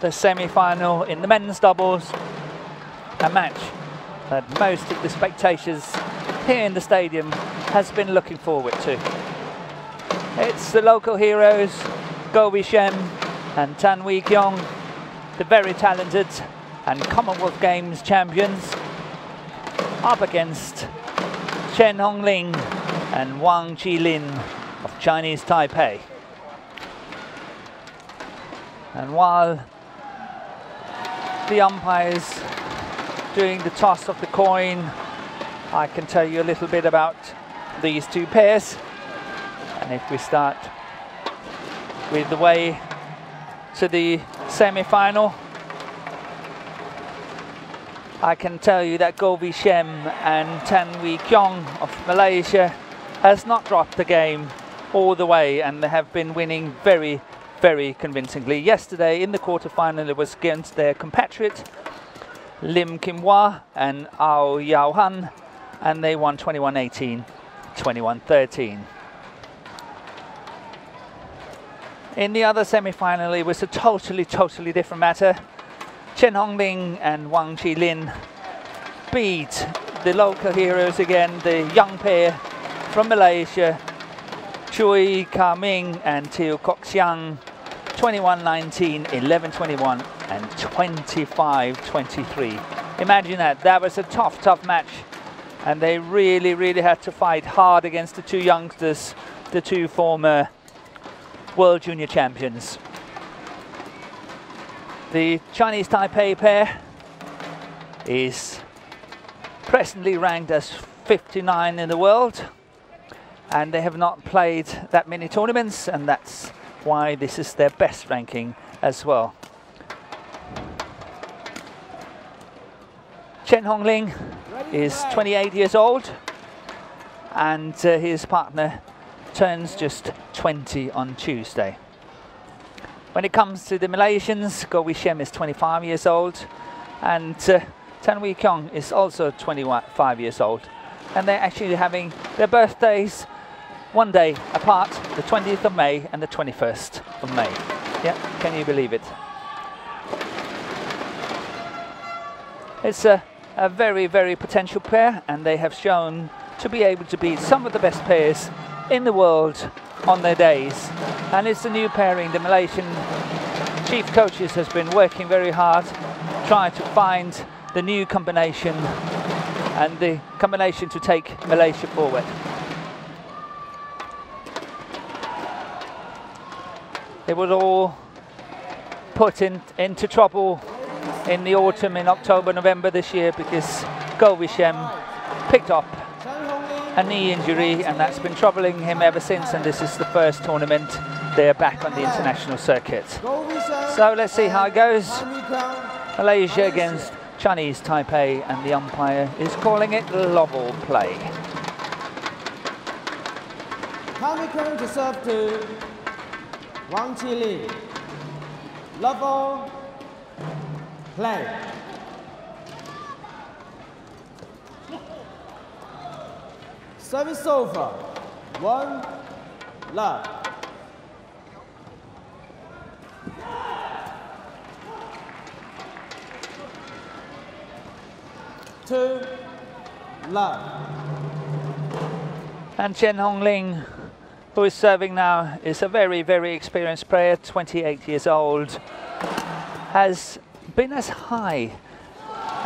the semi-final in the men's doubles, a match that most of the spectators here in the stadium has been looking forward to. It's the local heroes, Go Wei Shem and Tan Wee Kyung, the very talented and Commonwealth Games champions, up against Chen Hongling and Wang Qilin of Chinese Taipei. And while the umpires doing the toss of the coin, I can tell you a little bit about these two pairs. And if we start with the way to the semi-final, I can tell you that Go Wei Shem and Tan Wee Kyung of Malaysia has not dropped the game all the way, and they have been winning very, very convincingly. Yesterday in the quarterfinal it was against their compatriot Lim Kim Hwa and Ao Yao Han, and they won 21-18, 21-13. In the other semi-final it was a totally different matter. Chen Hongling and Wang Qilin beat the local heroes again, the young pair from Malaysia, Chui Ka Ming and Teo Kok Siang, 21-19, 11-21 and 25-23. Imagine that. That was a tough match, and they really had to fight hard against the two youngsters, the two former World Junior Champions. The Chinese Taipei pair is presently ranked as 59 in the world, and they have not played that many tournaments, and that's why this is their best ranking as well. Chen Hongling is 28 years old, and his partner turns just 20 on Tuesday. When it comes to the Malaysians, Go Wei Shem is 25 years old, and Tan Wee Kyung is also 25 years old. And they're actually having their birthdays one day apart, the 20th of May and the 21st of May. Yeah, can you believe it? It's a very potential pair, and they have shown to be able to beat some of the best pairs in the world on their days. And it's a new pairing. The Malaysian chief coaches has been working very hard trying to find the new combination and the combination to take Malaysia forward. They were all put into trouble in the autumn, in October, November this year, because Go Wei Shem picked up a knee injury, and that's been troubling him ever since, and this is the first tournament they're back on the international circuit. So let's see how it goes. Malaysia against Chinese Taipei, and the umpire is calling it level play. Coming to serve to Wang Qilin. Level play. Service over. 1 love. 2 love. And Chen Hongling, who is serving now, is a very experienced player, 28 years old. Has been as high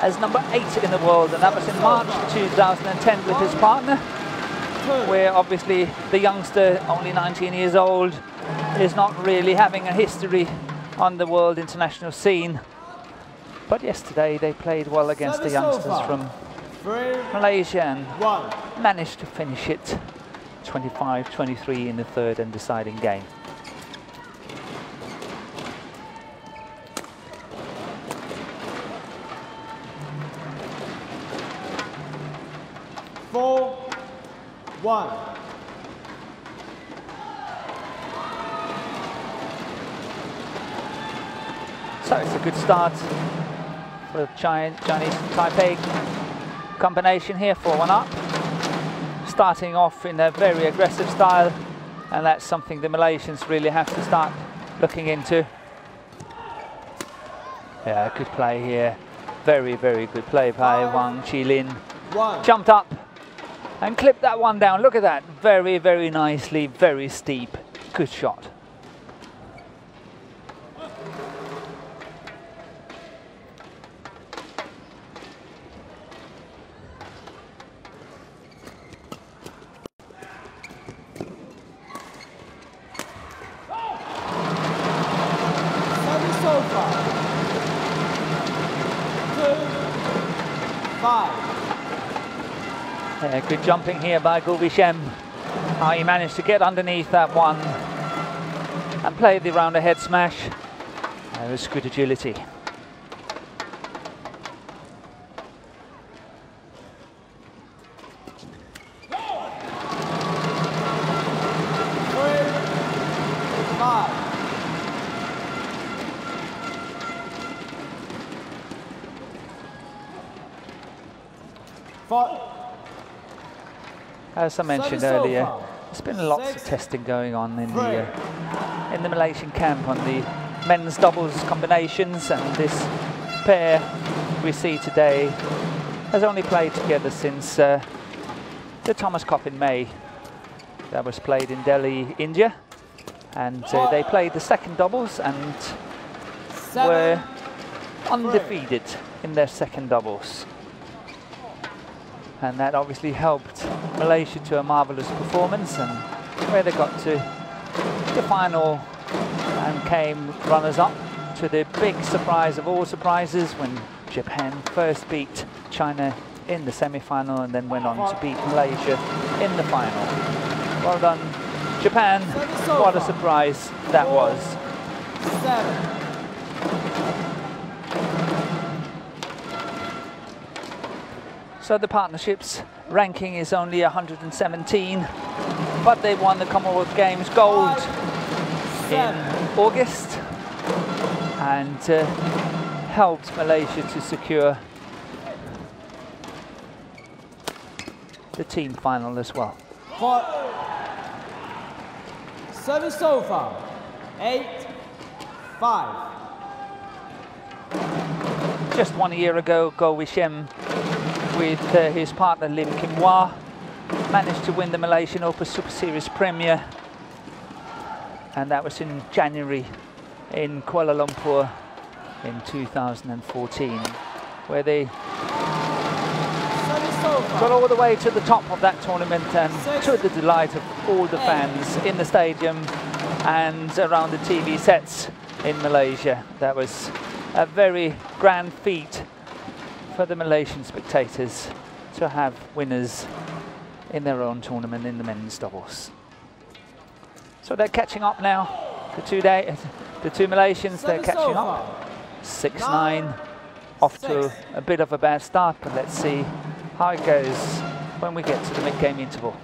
as number 8 in the world, and that was in March 2010 with his partner, where obviously the youngster, only 19 years old, is not really having a history on the world international scene. But yesterday they played well against the youngsters from Malaysia and managed to finish it 25-23 in the third and deciding game. So it's a good start for the Chinese Taipei combination here, 4-1 up. Starting off in a very aggressive style, and that's something the Malaysians really have to start looking into. Yeah, good play here. Very, very good play by Wang Qilin. 1. Jumped up and clipped that one down. Look at that. Very, very nicely, very steep. Good shot. Service over. 2-5. Yeah, good jumping here by Guo Weishem. How he managed to get underneath that one and play the round ahead smash. That was good agility. As I mentioned earlier, there's been lots of testing going on in the Malaysian camp on the men's doubles combinations, and this pair we see today has only played together since the Thomas Cup in May. That was played in Delhi, India, and they played the second doubles and were undefeated in their second doubles. And that obviously helped Malaysia to a marvellous performance, and where they got to the final and came runners-up to the big surprise of all surprises when Japan first beat China in the semi-final and then went on to beat Malaysia in the final. Well done, Japan. What a surprise that was. 7. So the partnerships ranking is only 117, but they won the Commonwealth Games gold in August and helped Malaysia to secure the team final as well. Service over. 8-5. Just 1 year ago, Guo Weishem with his partner Lim Kim Hwa managed to win the Malaysian Open Super Series Premier, and that was in January in Kuala Lumpur in 2014, where they got all the way to the top of that tournament, and to the delight of all the fans in the stadium and around the TV sets in Malaysia. That was a very grand feat for the Malaysian spectators to have winners in their own tournament in the men's doubles. So they're catching up now. The two Malaysians, they're catching up. 6-9, off to a bit of a bad start, but let's see how it goes when we get to the mid-game interval.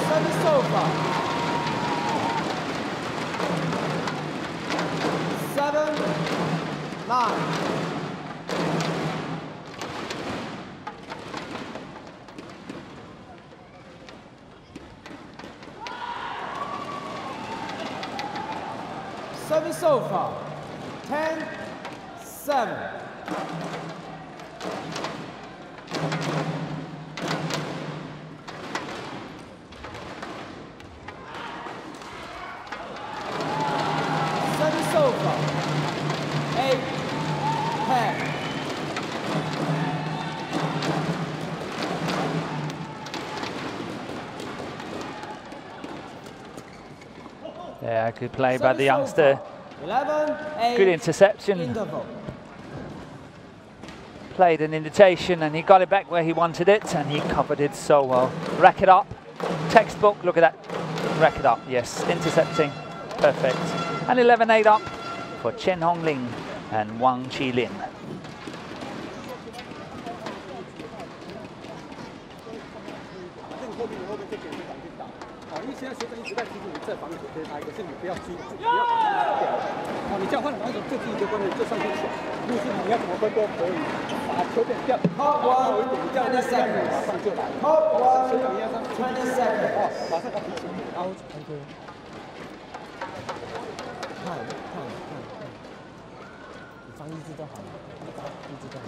Service over. 7-9. Service over. 10-7. Service over. 8-10. Yeah, good play by the youngster. 11-8. Good interception. Interval. Played an invitation and he got it back where he wanted it, and he covered it so well. Rack it up. Textbook, look at that. Rack it up, yes. Intercepting. Perfect. And 11-8 up for Chen Hongling and Wang Qilin. Top 1, 20 seconds. Top 1, 20 seconds. 把这个提醒 out and go. 看，你放一只就好了，一只就好。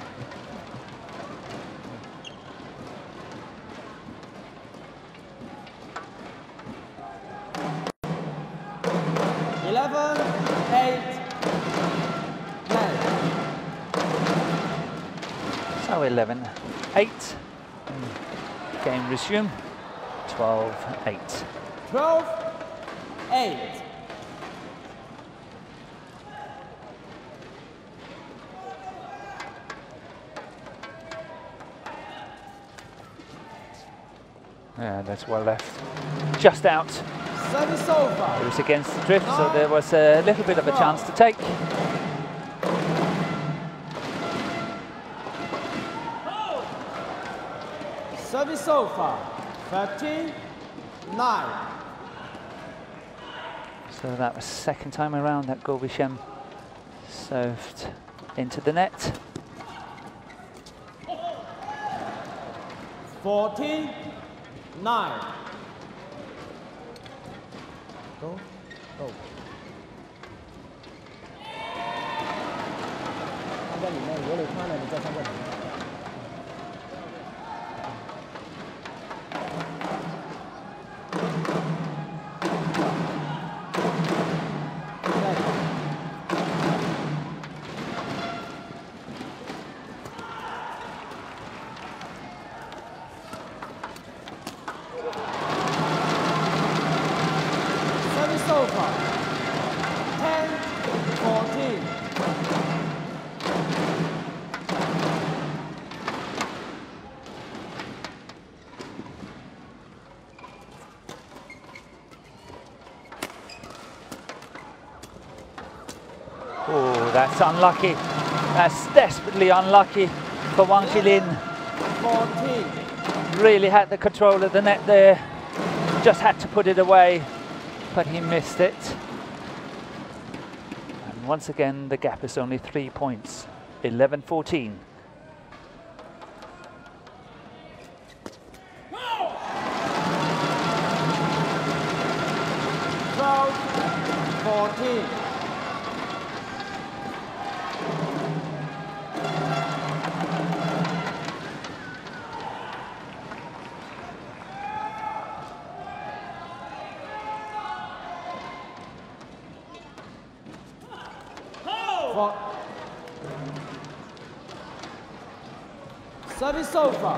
11, 8, 10. So 11, 8. Game resume. 12, 8. 12, 8. Yeah, that's well left. Just out. Service over. It was against the drift, so there was a little bit of a chance to take. Service over. 13, 9. So that was second time around that Govisham served into the net. 14, 9. Go. 放在里面，如果你看了，你再放在里面。Service over. 10, 14. Oh, that's unlucky. That's desperately unlucky for Wang Jilin. 14. Really had the control of the net there. Just had to put it away, but he missed it. And once again, the gap is only 3 points. 11-14. Twelve, 14. Service over.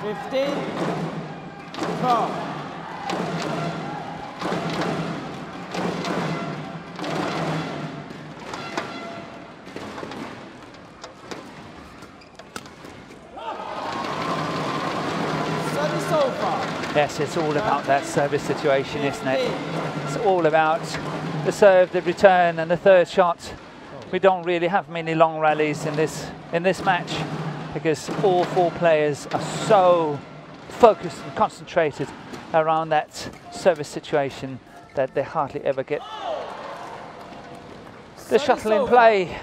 15, 12. Service over. Yes, it's all about that service situation, isn't it? It's all about the serve, the return, and the third shot. We don't really have many long rallies in this match because all four players are so focused and concentrated around that service situation that they hardly ever get the shuttle in play.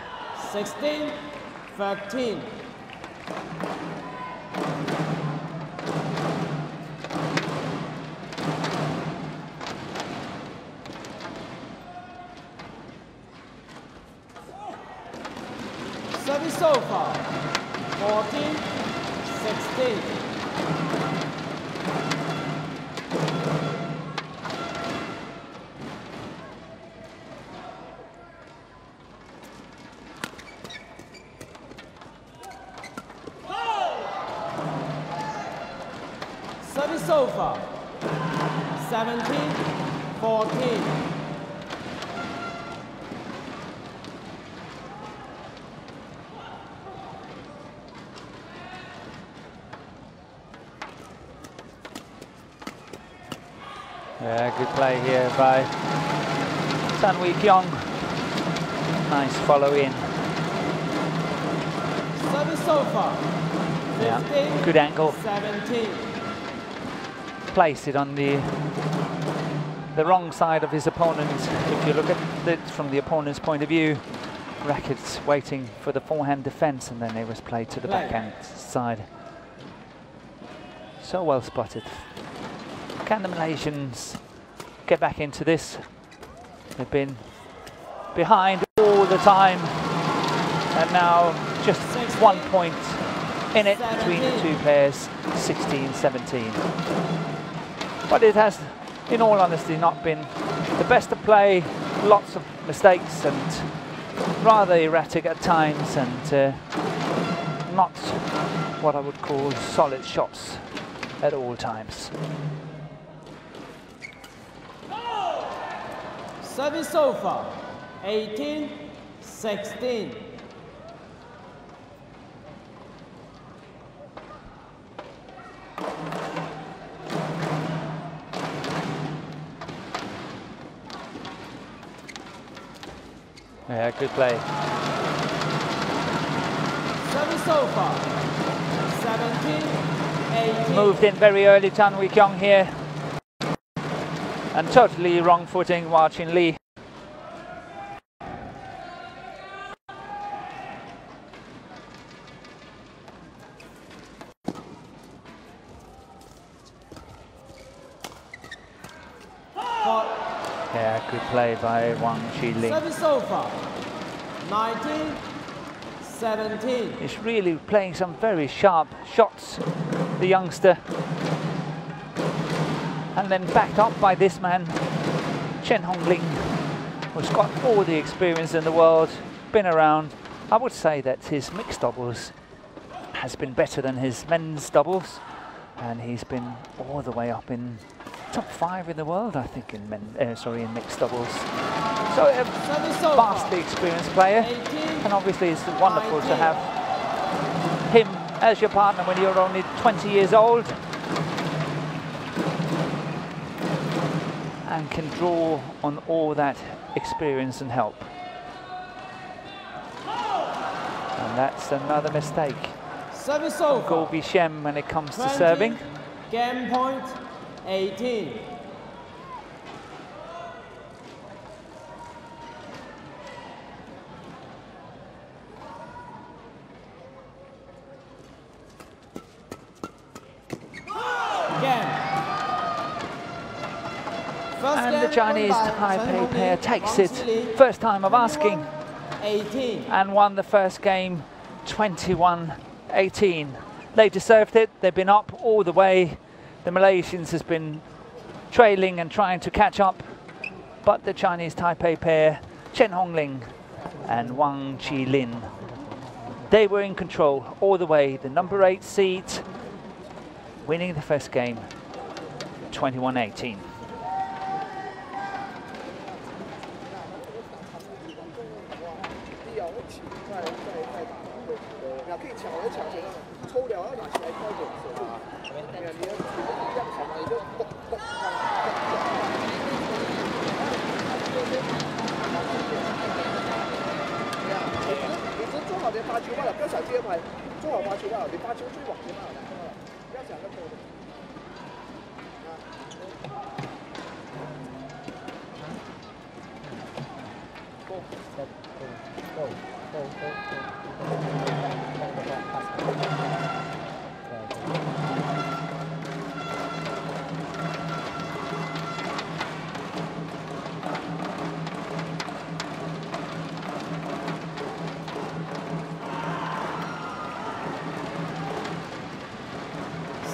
16, 13. Service over. 14, 16. Service over. 17, 14. Yeah, good play here by Tan Wee Kyung. Nice follow in. Service over. 15, Yeah, good angle. 17. Placed it on the wrong side of his opponent. If you look at it from the opponent's point of view, Racket's waiting for the forehand defense, and then it was played to the backhand side. So well spotted. Can the Malaysians get back into this? They've been behind all the time, and now just 1 point in it between the two pairs, 16-17. But it has, in all honesty, not been the best of play. Lots of mistakes and rather erratic at times, and not what I would call solid shots at all times. Service so far, 18-16. Yeah, good play. Service so far, 17-18. Moved in very early, Tan Wee Kyung here. And totally wrong footing, Hwa Chin Lee. Yeah, good play by Wang Qilin. Service over, 19-17. He's really playing some very sharp shots, the youngster. And then backed up by this man, Chen Hongling, who's got all the experience in the world, been around. I would say that his mixed doubles has been better than his men's doubles, and he's been all the way up in top 5 in the world, I think, in in mixed doubles. So a vastly experienced player, and obviously it's wonderful to have him as your partner when you're only 20 years old and can draw on all that experience and help. And that's another mistake. Service over. Goh Bi Shem when it comes to serving. Game point, 18. And the Chinese Taipei pair takes it. First time of asking. 18. And won the first game 21-18. They deserved it. They've been up all the way. The Malaysians has been trailing and trying to catch up. But the Chinese Taipei pair, Chen Hongling and Wang Qilin, they were in control all the way. The number 8 seed winning the first game 21-18.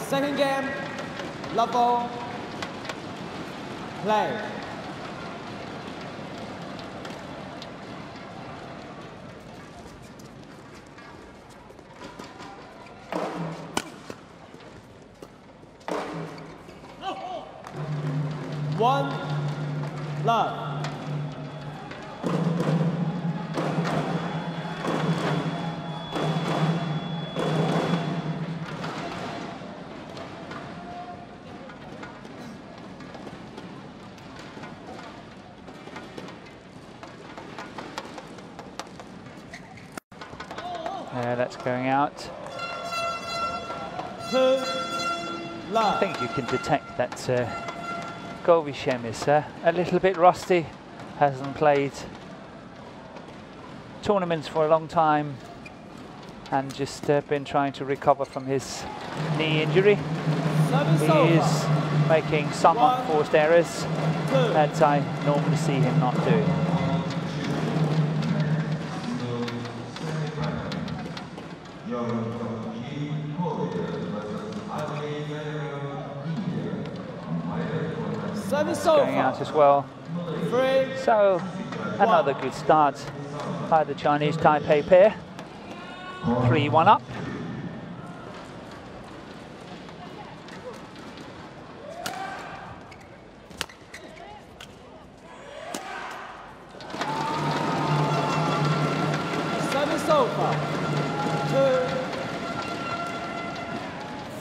Second game, level play. One love. That's going out. 2 love. I think you can detect that Goh Bi Shem is a little bit rusty, hasn't played tournaments for a long time, and just been trying to recover from his knee injury. Service He over. is making some unforced errors that I normally see him not doing. Going out as well. So another good start by the Chinese Taipei pair. 3-1 up. Service over.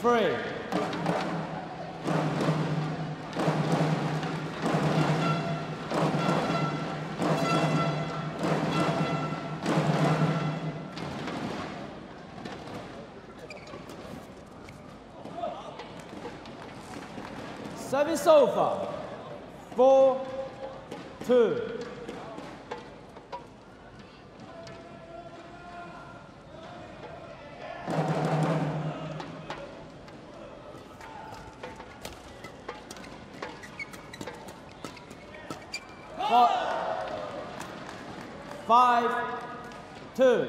2, 3. Service over. 4, 2. Four, 5, 2.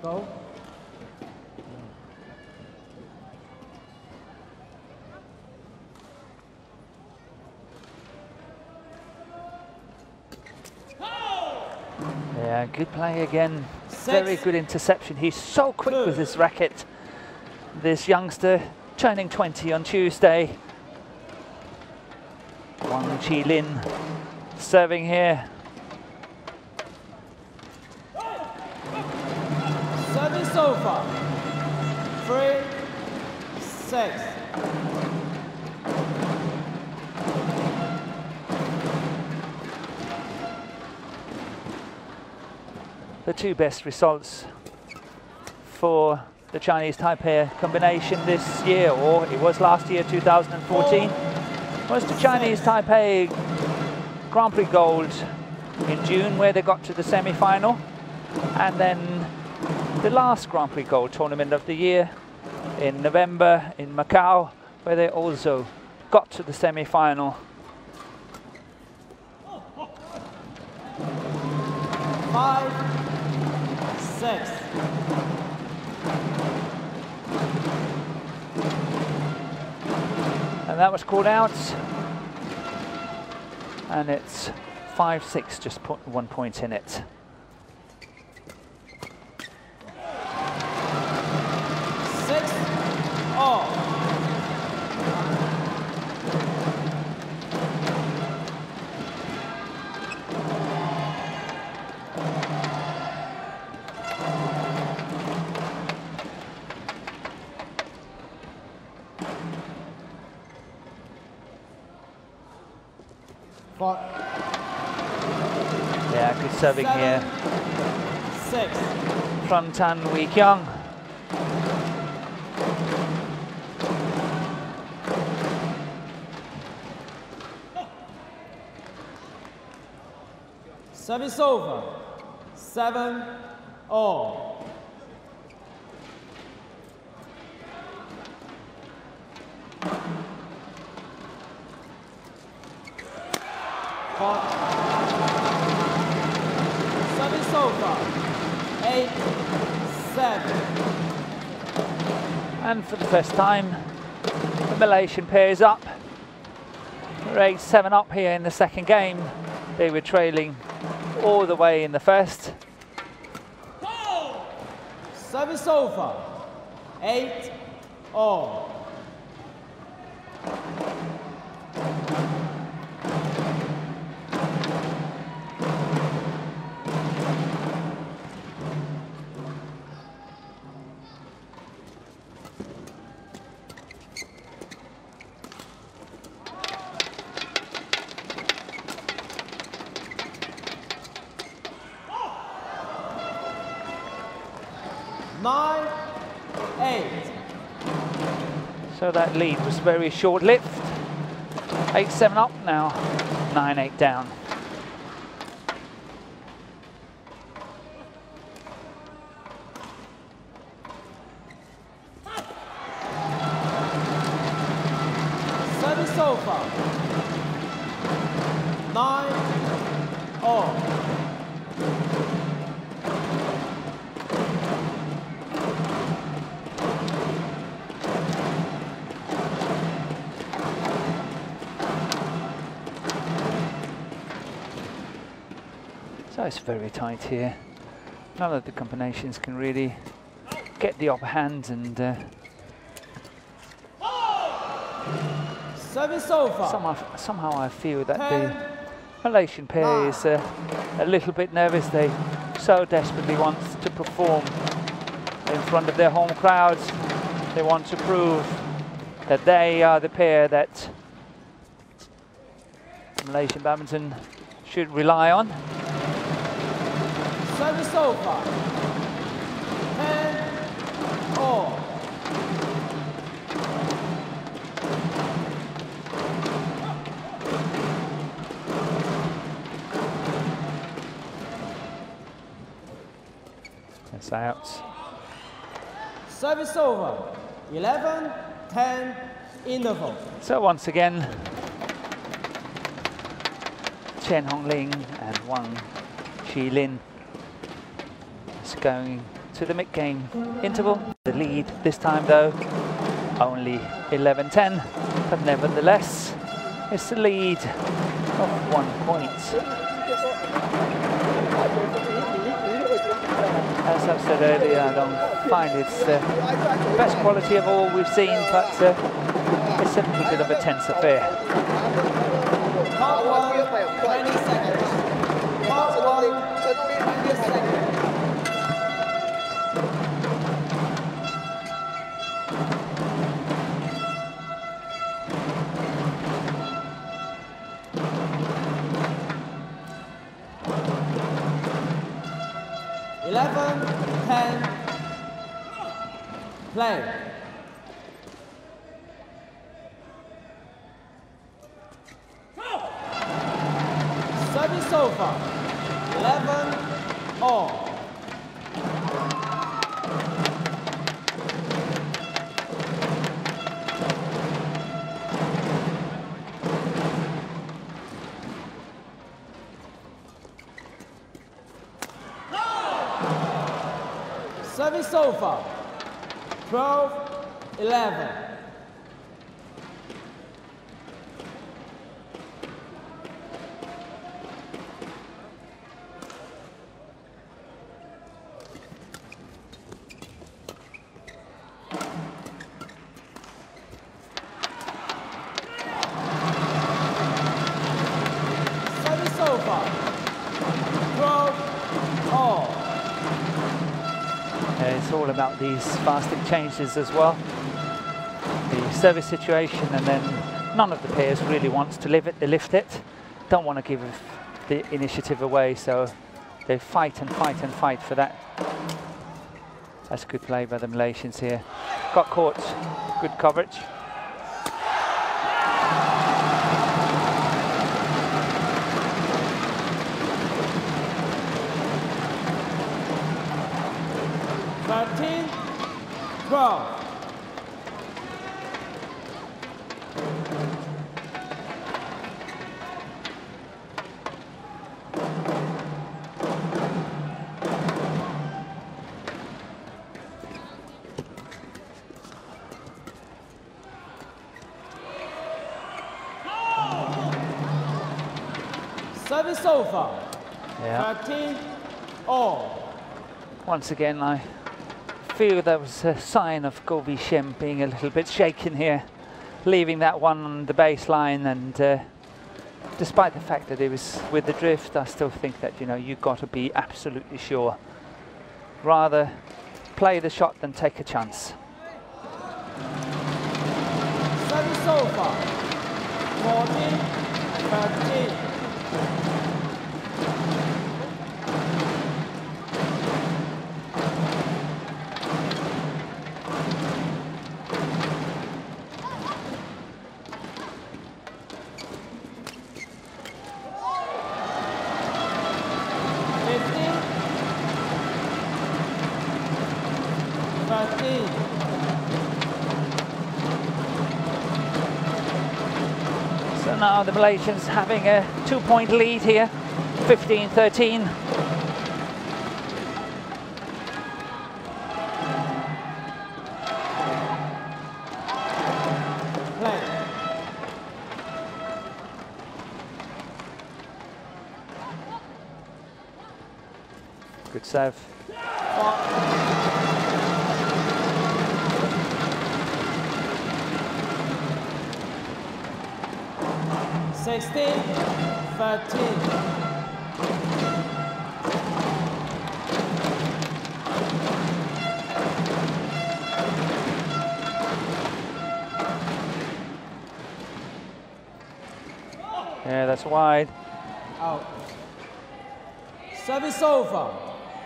Go. Yeah, good play again. Very good interception. He's so quick with his racket. This youngster turning 20 on Tuesday. Wang Qilin serving here. Service over. 3, 6. The two best results for the Chinese Taipei combination this year, or it was last year, 2014, was the Chinese Taipei Grand Prix Gold in June, where they got to the semi-final, and then the last Grand Prix Gold tournament of the year in November in Macau, where they also got to the semi-final. 5, 6. And that was called out. And it's 5-6, just put 1 point in it. Yeah, good serving 7, here 6. from Tan Wei Kiang. Service over. 7-all. Service over. 8-7. And for the first time, the Malaysian pair is up. They're 8-7 up here in the second game. They were trailing all the way in the first. Service over. 8-all. So that lead was very short-lived. 8-7 up now, 9-8 down. so far. 9-all. So it's very tight here. None of the combinations can really get the upper hand, and Service so far. somehow I feel that the Malaysian pair is a little bit nervous. They so desperately want to perform in front of their home crowds. They want to prove that they are the pair that Malaysian badminton should rely on. Service so far. 10-all. That's out. Service over. 11-10 interval. So once again, Chen Hongling and Wang Qilin is going to the mid-game interval. The lead this time though, only 11-10, but nevertheless, it's the lead of 1 point. As I've said earlier, I don't find it's the best quality of all we've seen, but it's a little bit of a tense affair. Part 1, 20 seconds. Part 1, 20 seconds. Play. Service over. 11-all. Service over. 12-11. Service over. 12-all. It's all about these fasting changes as well. The service situation, and then none of the pairs really wants to lift it. Don't want to give the initiative away, so they fight and fight and fight for that. That's good play by the Malaysians here. Got caught, good coverage. Service over. Yeah. 13-all. Once again, I feel there was a sign of Goh Wei Shem being a little bit shaken here, leaving that one on the baseline, and despite the fact that it was with the drift, I still think that, you know, you've got to be absolutely sure. Rather play the shot than take a chance. Service over. 14-13. So now the Malaysians having a 2-point lead here, 15-13. Good serve. 16-13. Yeah, that's wide. Out. Service over.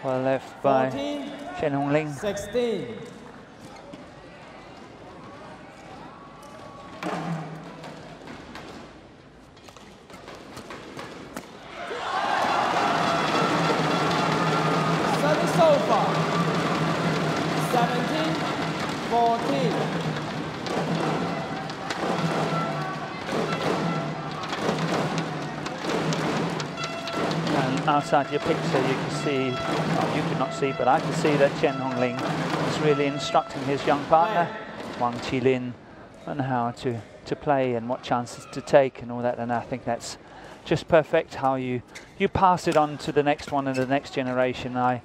Well left by 14, Chen Hongling. 16. Service over. 17-14. And outside your picture you can see, well, you could not see, but I could see that Chen Hongling is really instructing his young partner, Wang Qilin, on how to play and what chances to take and all that, and I think that's just perfect how you pass it on to the next one and the next generation. I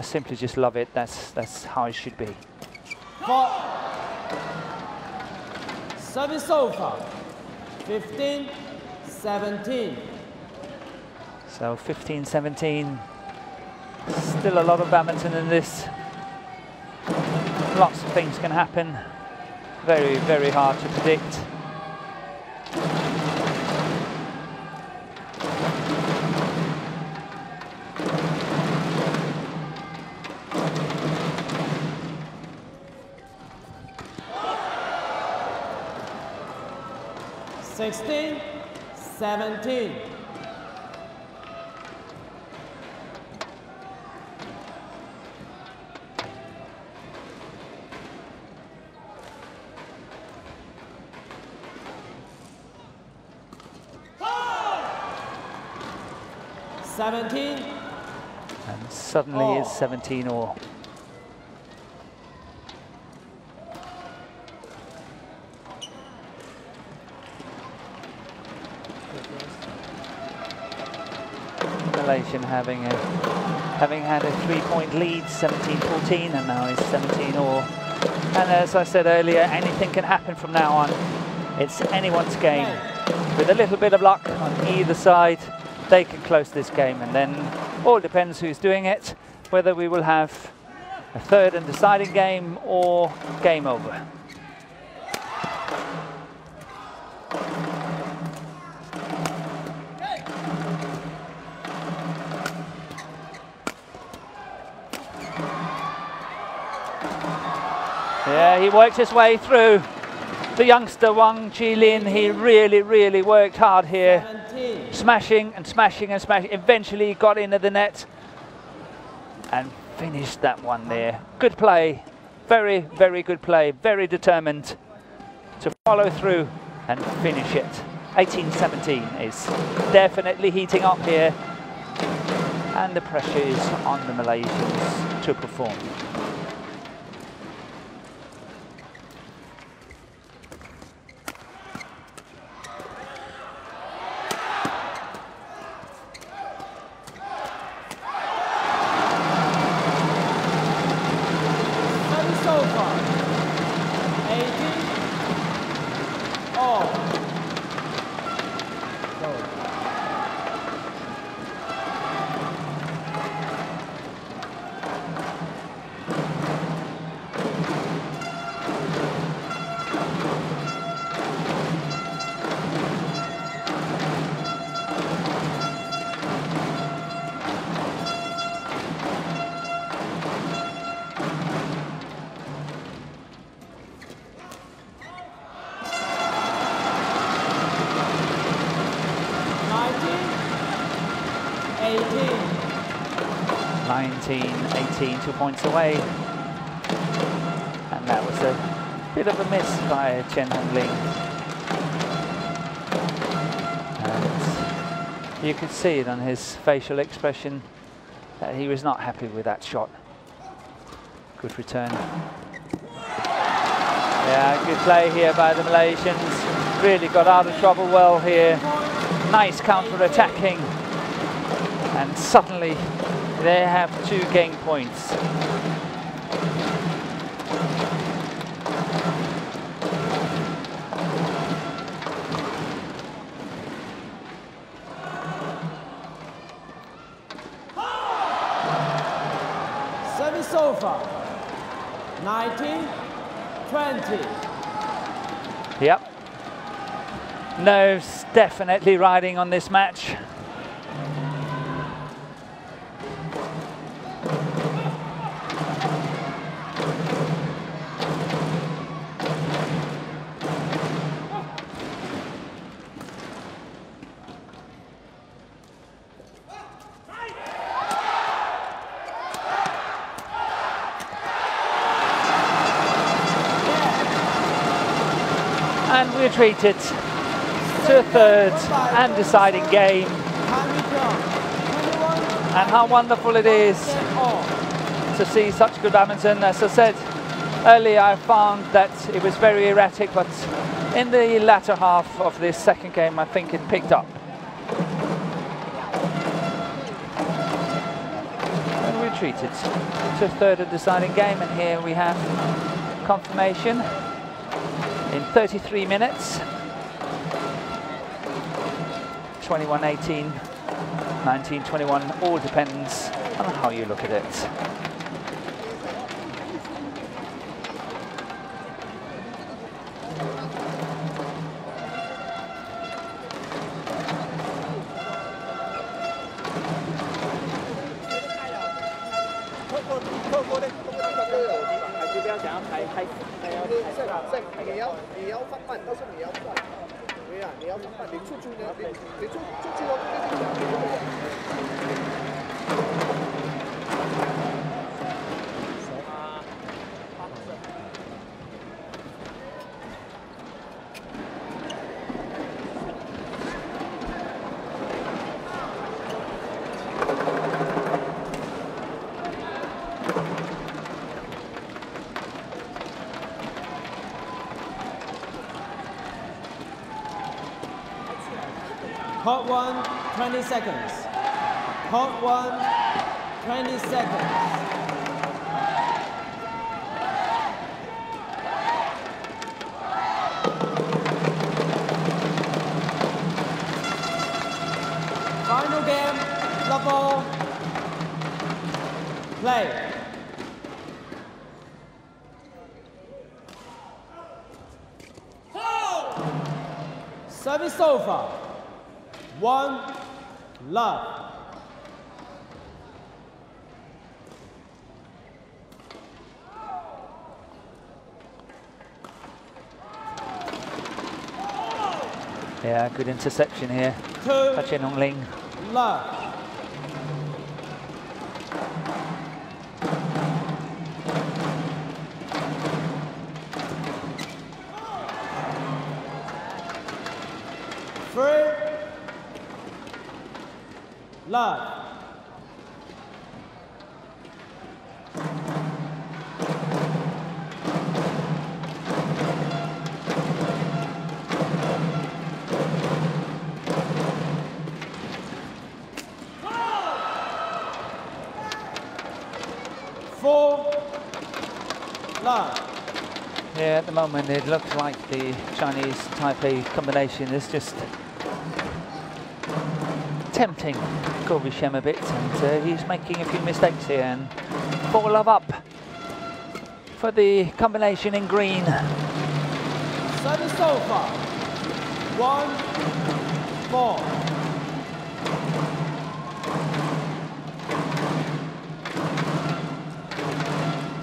simply just love it. That's how it should be. Service over. 15-17. So 15-17. Still a lot of badminton in this. Lots of things can happen. Very, very hard to predict. Sixteen, 17. And suddenly it's 17 all. Malaysian having had a 3-point lead, 17-14, and now it's 17 all. And as I said earlier, anything can happen from now on. It's anyone's game. With a little bit of luck on either side, they can close this game, and then all depends who's doing it, whether we will have a third and deciding game or game over. Yeah, he worked his way through. The youngster Wang Qilin, he really, really worked hard here. 17. Smashing and smashing and smashing. Eventually got into the net and finished that one there. Good play. Very, very good play. Very determined to follow through and finish it. 18-17 is definitely heating up here. And the pressure is on the Malaysians to perform. Eighteen, 2 points away. And that was a bit of a miss by Chen Hongling. And you could see it on his facial expression that he was not happy with that shot. Good return. Yeah, good play here by the Malaysians. Really got out of trouble well here. Nice counter-attacking. And suddenly they have 2 game points. Service over. 19-20. Yep. Nerves definitely riding on this match. And we're treated to a third and deciding game. And how wonderful it is to see such good badminton. As I said earlier, I found that it was very erratic, but in the latter half of this second game, I think it picked up. And we're treated to a third and deciding game, and here we have confirmation in 33 minutes. 21-18, 19-21, all depends on how you look at it. Hot 1, 20 seconds. Hot 1, 20 seconds. Final game, love all. Play. Service over. 1 love. Yeah, good interception here. 2 Chen Hongling. love. Love. Four. Love. Yeah, at the moment it looks like the Chinese Taipei combination is just tempting Goh Wei Shem a bit, and he's making a few mistakes here. And 4 love up for the combination in green. Service over. 1-4.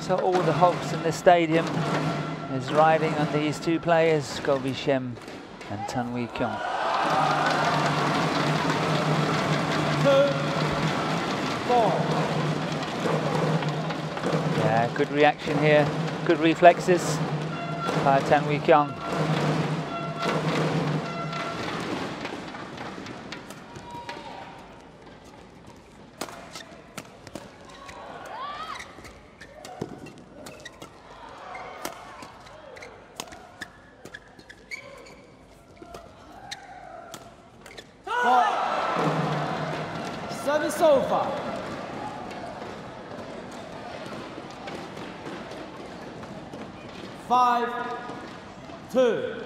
So all the hopes in the stadium is riding on these 2 players, Goh Wei Shem and Tan Wee Kiong. 2-4. Yeah, good reaction here, good reflexes by Tan Wee Kiong. Service over. 5-2.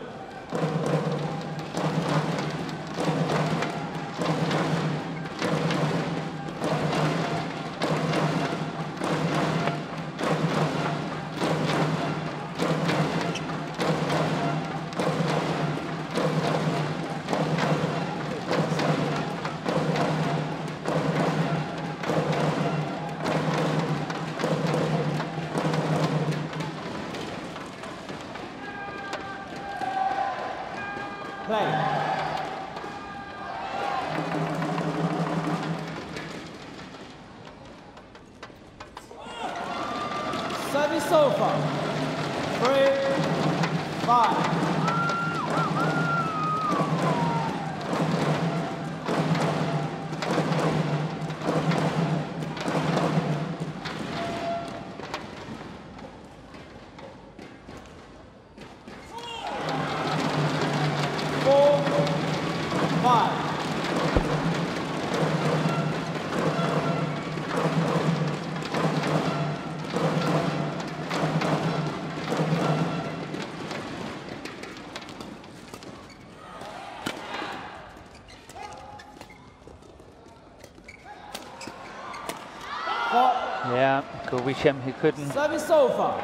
Play. Service over. 3-5. Yeah, Guoguichem, he couldn't Service over.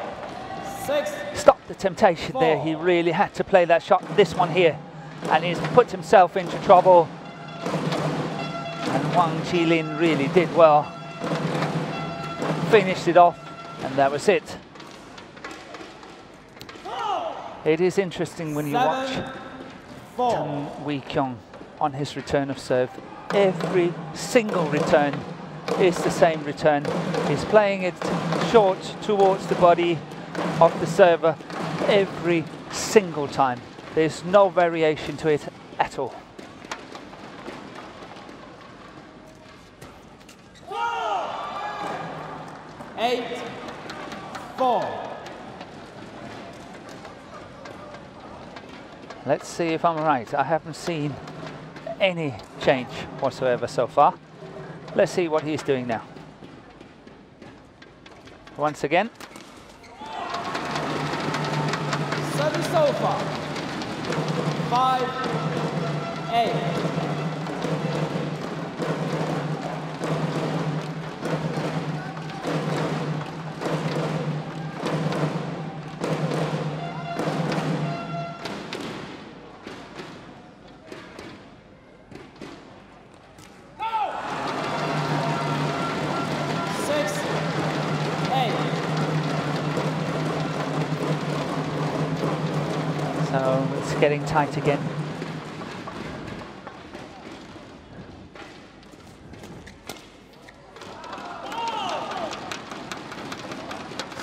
6. stop the temptation there. He really had to play that shot, this one here, and he's put himself into trouble. And Wang Qilin really did well. Finished it off, and that was it. It is interesting when you watch Teng Weiqiong on his return of serve. Every single return is the same return. He's playing it short towards the body of the server every single time. There's no variation to it at all. Eight, 4. Let's see if I'm right. I haven't seen any change whatsoever so far. Let's see what he's doing now. Once again. Service over. 5-8. So it's getting tight again.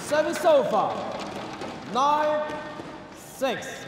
Service over. 9-6.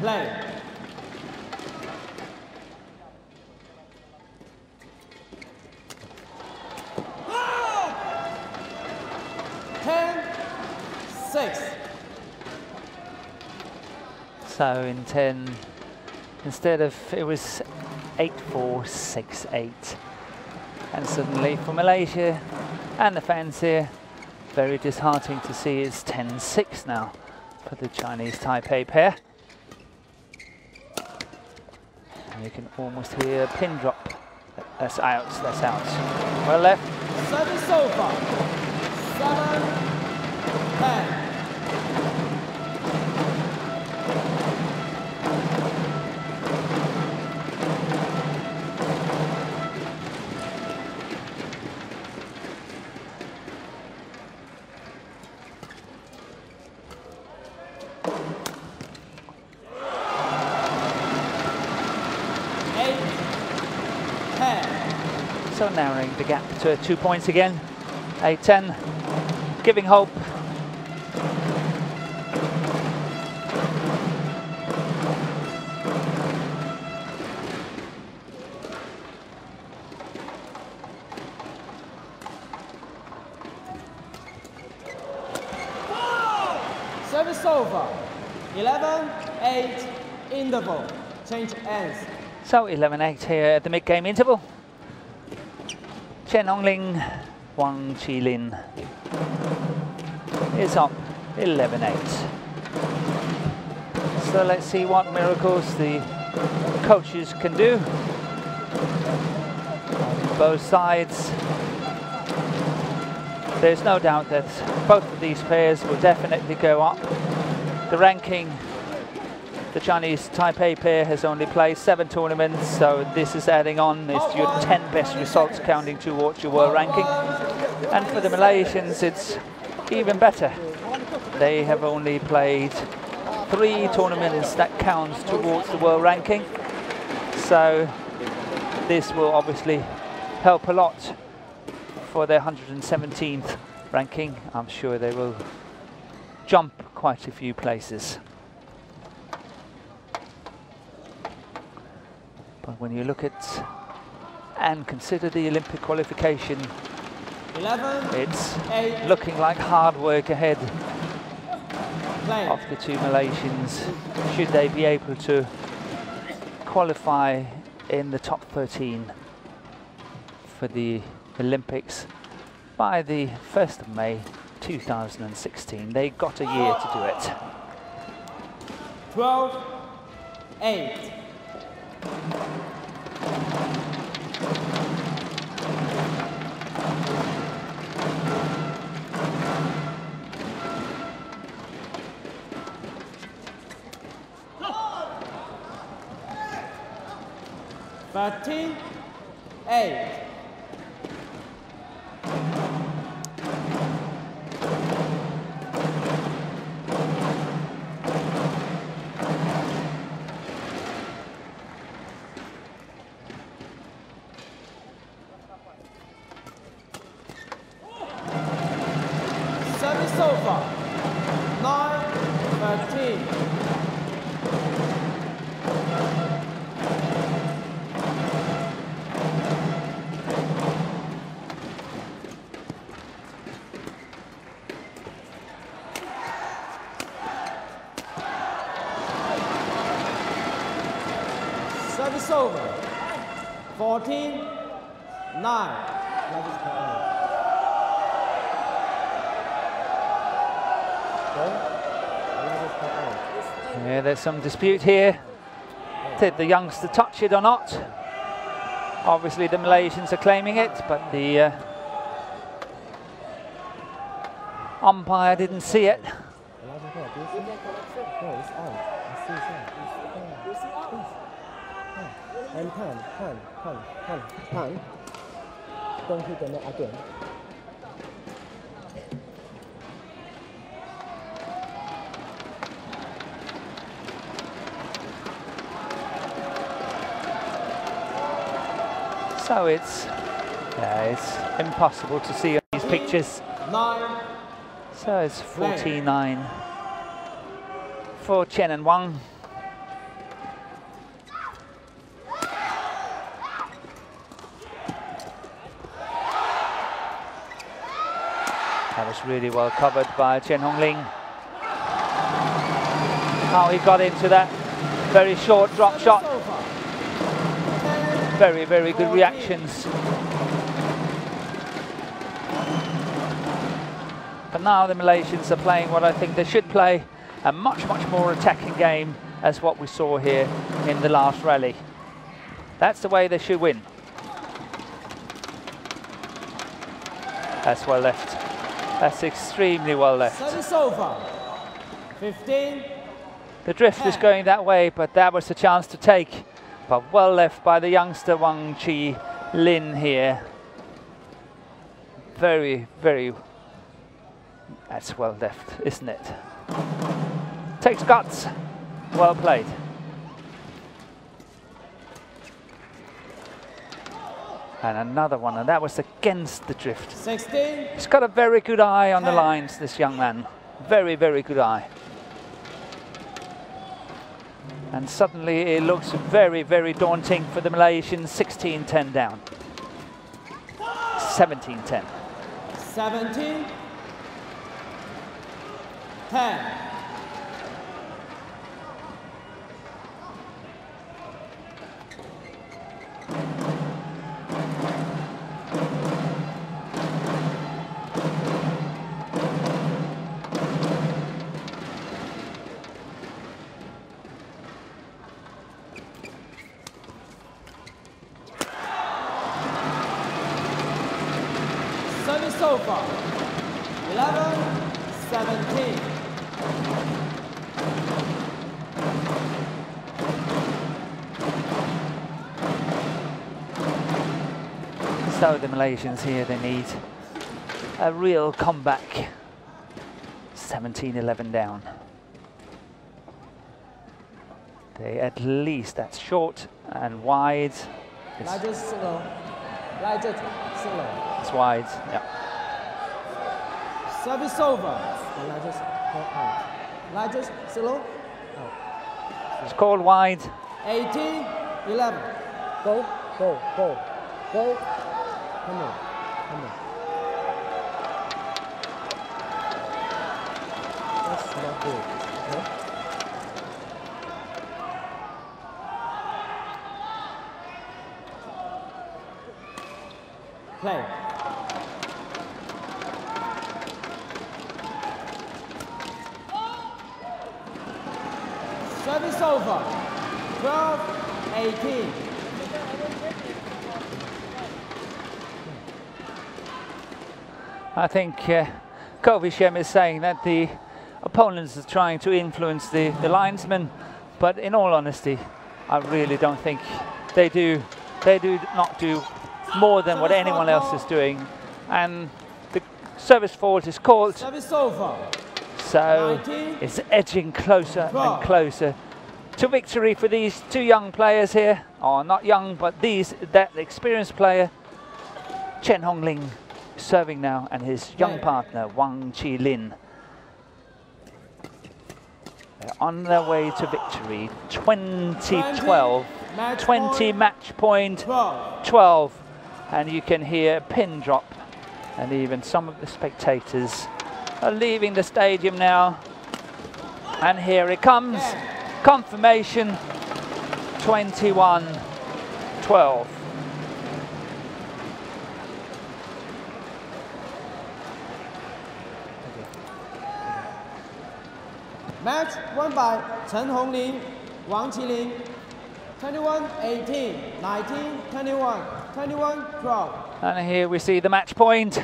Play. 10-6. So in 10, instead of, it was 8-4, 6-8. And suddenly for Malaysia and the fans here, very disheartening to see it's 10-6 now for the Chinese Taipei pair. And you can almost hear a pin drop. That's out, that's out. Well left. Service over. 7-10. So So narrowing the gap to 2 points again. 8-10, giving hope. Service over. 11-8 interval. Change ends. So 11-8 here at the mid-game interval. Chen Hongling, Wang Qilin is up 11-8. So let's see what miracles the coaches can do on both sides. There's no doubt that both of these pairs will definitely go up the ranking. The Chinese Taipei pair has only played 7 tournaments, so this is adding on. It's your 10 best results counting towards your world ranking. And for the Malaysians, it's even better. They have only played 3 tournaments that counts towards the world ranking. So this will obviously help a lot for their 117th ranking. I'm sure they will jump quite a few places. But when you look at and consider the Olympic qualification, 11, it's 8, looking like hard work ahead play. of the 2 Malaysians, should they be able to qualify in the top 13 for the Olympics by the 1st of May 2016. They got a year to do it. 12-8. Thirteen, 8. Service over. 9-13. Service over. 14-9. Yeah, there's some dispute here. Did the youngster touch it or not? Obviously the Malaysians are claiming it, but the umpire didn't see it. And pan. Don't hit the net again. So it's impossible to see on these pictures. 9. So it's 49 for Chen and Wang. That was really well covered by Chen Hongling. How he got into that very short drop shot. Very, very good reactions. But now the Malaysians are playing what I think they should play, a much, much more attacking game as what we saw here in the last rally. That's the way they should win. That's well left. That's extremely well left. Service over. 15. The drift is going that way, but that was the chance to take. But well left by the youngster Wang Qilin here. Very, very, that's well left, isn't it? Takes guts. Well played. And another one, and that was against the drift. 16. He's got a very good eye on the lines, this young man. Very, very good eye. And suddenly it looks very, very daunting for the Malaysians. 16-10 down. 17-10. 17. 10. Service over. 11-17. So the Malaysians here, they need a real comeback. 17-11 down. They at least, that's short and wide. It's slow. Slow. It's wide, yeah. Service over. Largest slow. It's called wide. 18-11. Go, go, go, go. Come on, come on. That's not good. Okay? Play. Service over. 12-18. I think Ko Vishem is saying that the opponents are trying to influence the linesmen, but in all honesty, I really don't think they do. They do not do more than what anyone else is doing, and the service fault is called. Service over. So it's edging closer and closer to victory for these two young players here, or not young, but that experienced player, Chen Hongling, serving now, and his young partner Wang Qilin. They're on their way to victory. 20-12, 20 match point 12, and you can hear a pin drop, and even some of the spectators are leaving the stadium now. And here it comes, confirmation, 21-12. Match won by Chen Hongling, Wang Qilin, 21-18, 19-21, 21-12. And here we see the match point.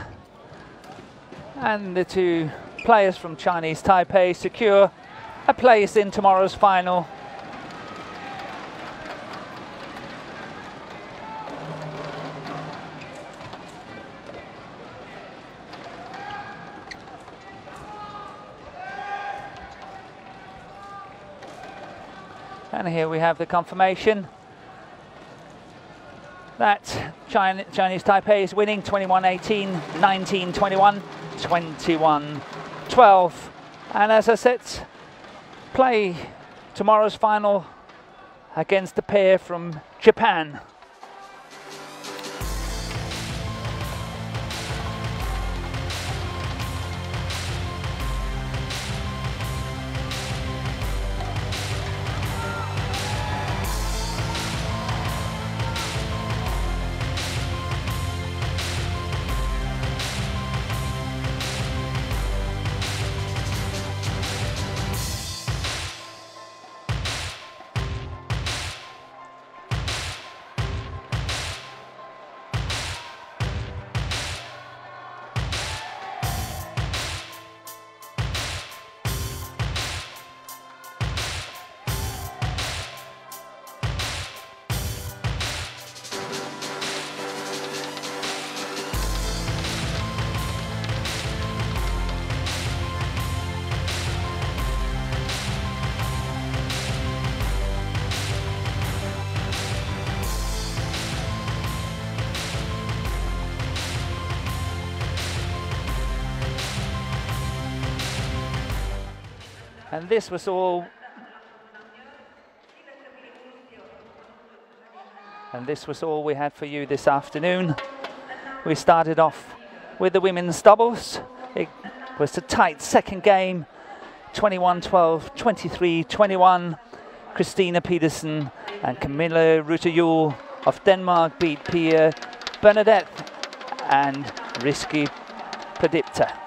And the two players from Chinese Taipei secure a place in tomorrow's final. And here we have the confirmation that Chinese Taipei is winning 21-18, 19-21, 21-12. And as I said, play tomorrow's final against the pair from Japan. And this was all. And this was all we had for you this afternoon. We started off with the women's doubles. It was a tight second game, 21-12, 23-21. Christina Pedersen and Camilla Ruterjul of Denmark beat Pia Bernadette and Rizky Perdipta.